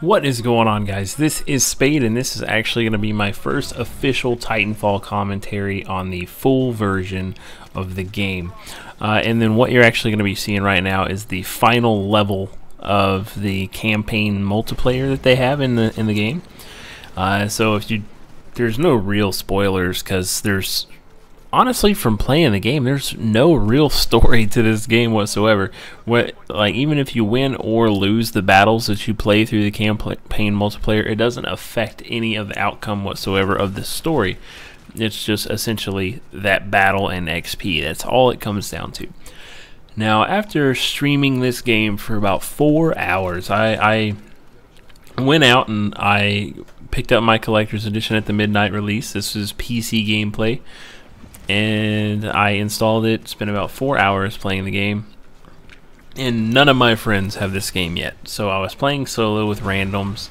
What is going on, guys? This is Spade, and this is actually going to be my first official Titanfall commentary on the full version of the game. And then what you're actually going to be seeing right now is the final level of the campaign multiplayer that they have in the game. So there's no real spoilers, because there's honestly, from playing the game, there's no real story to this game whatsoever. Even if you win or lose the battles that you play through the campaign multiplayer, it doesn't affect any of the outcome whatsoever of the story. It's just essentially that battle and XP. That's all it comes down to. Now, after streaming this game for about 4 hours, I went out and I picked up my collector's edition at the midnight release. This is PC gameplay. And I installed it, spent about 4 hours playing the game, and none of my friends have this game yet. So I was playing solo with randoms,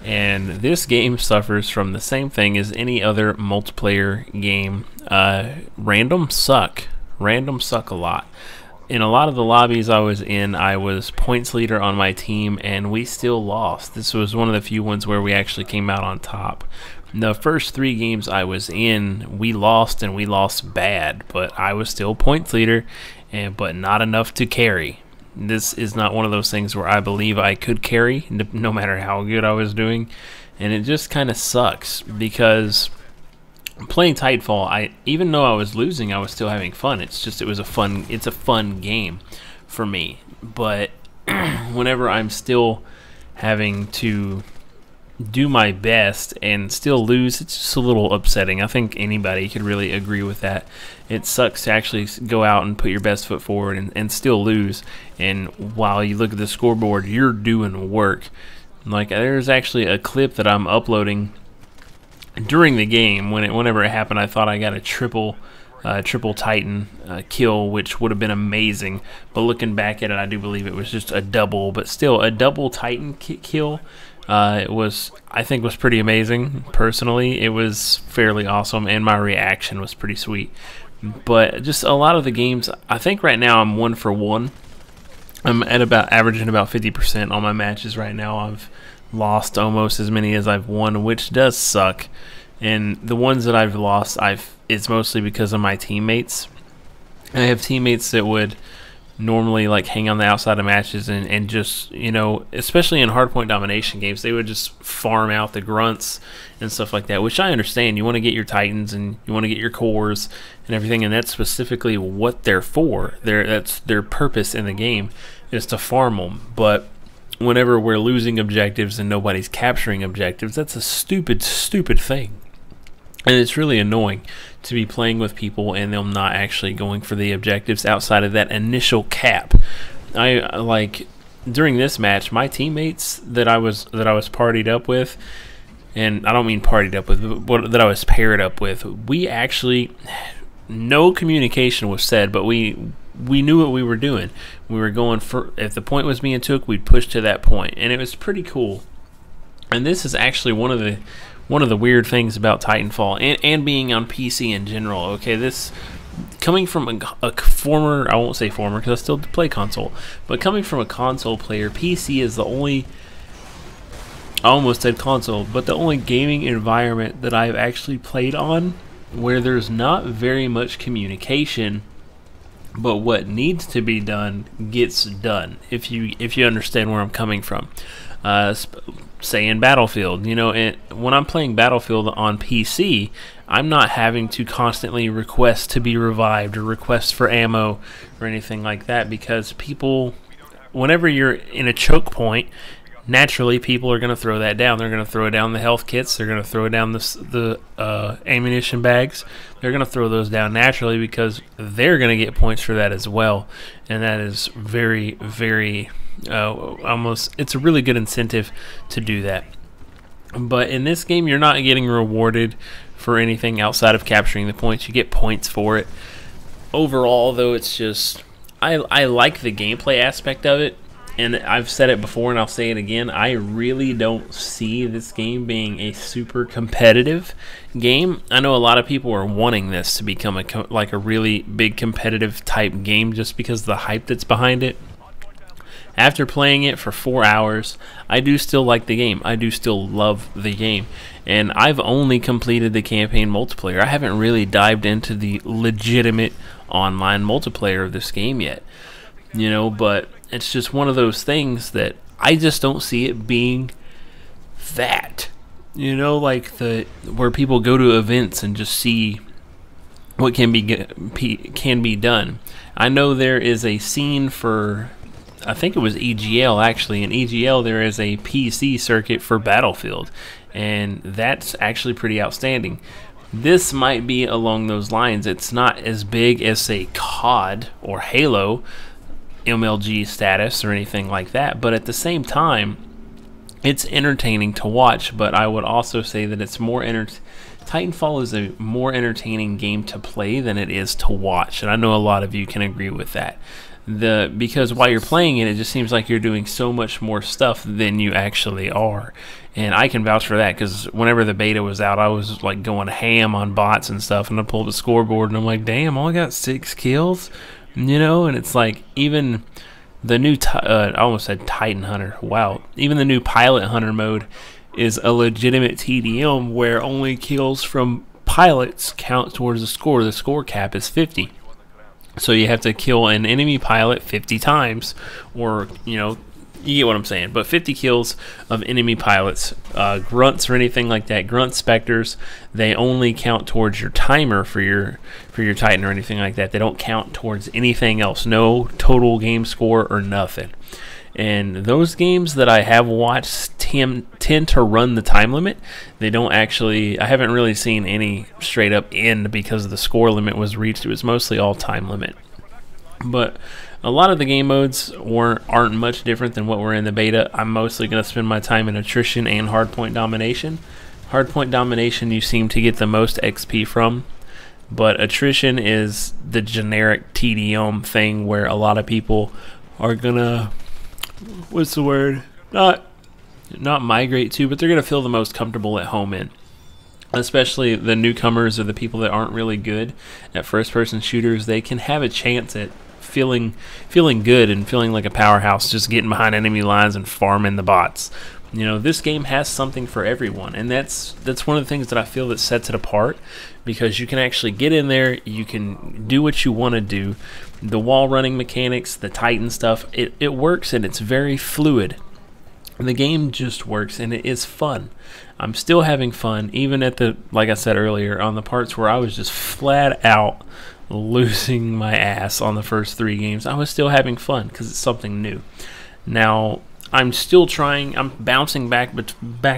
and this game suffers from the same thing as any other multiplayer game. Randoms suck. Randoms suck a lot. In a lot of the lobbies I was in, I was points leader on my team, and we still lost. This was one of the few ones where we actually came out on top. The first 3 games I was in, we lost, and we lost bad, but I was still points leader, but not enough to carry. This is not one of those things where I believe I could carry, no matter how good I was doing, and it just kind of sucks, because playing Titanfall, even though I was losing, I was still having fun. It's a fun game for me, but whenever I'm still having to do my best and still lose, it's just a little upsetting. I think anybody could really agree with that. It sucks to actually go out and put your best foot forward and still lose, and while you look at the scoreboard, you're doing work. Like, there's actually a clip that I'm uploading during the game. Whenever it happened, I thought I got a triple Titan kill, which would have been amazing, but looking back at it, I do believe it was just a double, but still a double Titan kill. I think was pretty amazing. Personally, it was fairly awesome, and my reaction was pretty sweet. But just a lot of the games, I think right now I'm 1 for 1. I'm at averaging about 50% on my matches right now. I've lost almost as many as I've won, which does suck. And the ones that I've lost, it's mostly because of my teammates. I have teammates that would normally hang on the outside of matches and just, especially in hardpoint domination games, they would just farm out the grunts and stuff like that, which I understand. You want to get your Titans and you want to get your cores and everything, and that's specifically what they're for. That's their purpose in the game, is to farm them. But whenever we're losing objectives and nobody's capturing objectives, that's a stupid thing. And it's really annoying to be playing with people and them not actually going for the objectives outside of that initial cap. During this match, my teammates that I was partied up with, and I don't mean partied up with, but that I was paired up with, we actually, no communication was said, but we knew what we were doing. We were going for, if the point was being took, we'd push to that point, and it was pretty cool. And this is actually one of the weird things about Titanfall and being on PC in general. Okay, this coming from a former, I won't say former because I still play console, but coming from a console player, PC is the only, I almost said console, but the only gaming environment that I've actually played on where there's not very much communication, but what needs to be done gets done, if you understand where I'm coming from. Say in Battlefield, when I'm playing Battlefield on PC, I'm not having to constantly request to be revived or request for ammo or anything like that, because people, whenever you're in a choke point, naturally people are going to throw that down. They're going to throw down the health kits, they're going to throw down the ammunition bags. They're going to throw those down naturally, because they're going to get points for that as well, and that is very, very it's a really good incentive to do that. But in this game, you're not getting rewarded for anything outside of capturing the points. You get points for it. Overall, though, it's just, I like the gameplay aspect of it, and I've said it before and I'll say it again, I really don't see this game being a super competitive game. I know a lot of people are wanting this to become a really big competitive type game just because of the hype that's behind it. after playing it for 4 hours, I do still like the game. I do still love the game. And I've only completed the campaign multiplayer. I haven't really dived into the legitimate online multiplayer of this game yet. You know, but it's just one of those things that I just don't see it being that. You know, like where people go to events and just see what can be done. I know there is a scene for, I think it was EGL actually. In EGL there is a PC circuit for Battlefield, and that's actually pretty outstanding. This might be along those lines. It's not as big as, say, COD or Halo MLG status or anything like that, but at the same time it's entertaining to watch. But I would also say that it's more Titanfall is a more entertaining game to play than it is to watch, and I know a lot of you can agree with that. Because while you're playing it, it just seems like you're doing so much more stuff than you actually are, and I can vouch for that, because whenever the beta was out, I was like going ham on bots and stuff, and I pulled the scoreboard and I'm like, damn, I only got 6 kills, you know. And it's like, even the new I almost said Titan Hunter, wow, even the new Pilot Hunter mode is a legitimate TDM where only kills from pilots count towards the score. The score cap is 50. So you have to kill an enemy pilot 50 times, or, you know, you get what I'm saying. But 50 kills of enemy pilots, grunts or anything like that, grunt specters, they only count towards your timer for your Titan or anything like that. They don't count towards anything else. No total game score or nothing. And those games that I have watched tend to run the time limit. They don't actually, I haven't really seen any straight up end because the score limit was reached. It was mostly all time limit. But a lot of the game modes aren't much different than what were in the beta. I'm mostly going to spend my time in attrition and hardpoint domination. Hardpoint domination you seem to get the most XP from, but attrition is the generic TDM thing where a lot of people are gonna, what's the word, not migrate to, but they're gonna feel the most comfortable at home in. Especially the newcomers or the people that aren't really good at first-person shooters. They can have a chance at feeling good and feeling like a powerhouse, just getting behind enemy lines and farming the bots. You know, this game has something for everyone, and that's one of the things that I feel that sets it apart, because you can actually get in there, you can do what you want to do. The wall running mechanics, the Titan stuff, it works, and it's very fluid. The game just works, and it is fun. I'm still having fun, even at the, like I said earlier, on the parts where I was just flat out losing my ass on the first 3 games. I was still having fun because it's something new. Now, I'm still trying, I'm bouncing back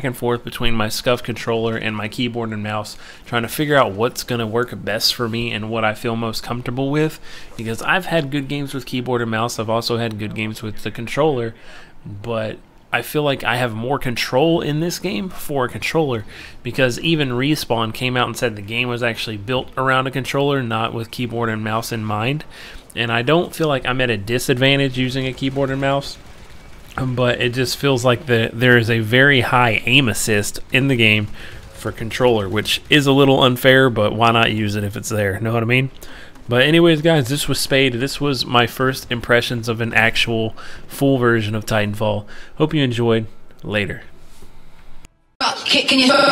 and forth between my SCUF controller and my keyboard and mouse, trying to figure out what's going to work best for me and what I feel most comfortable with, because I've had good games with keyboard and mouse. I've also had good games with the controller, but I feel like I have more control in this game for a controller, because even Respawn came out and said the game was actually built around a controller, not with keyboard and mouse in mind. And I don't feel like I'm at a disadvantage using a keyboard and mouse, but it just feels like there is a very high aim assist in the game for controller, which is a little unfair, but why not use it if it's there? Know what I mean? But anyways, guys, this was Spade. This was my first impressions of an actual full version of Titanfall. Hope you enjoyed. Later. Can you handle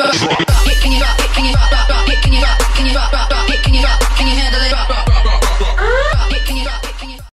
it?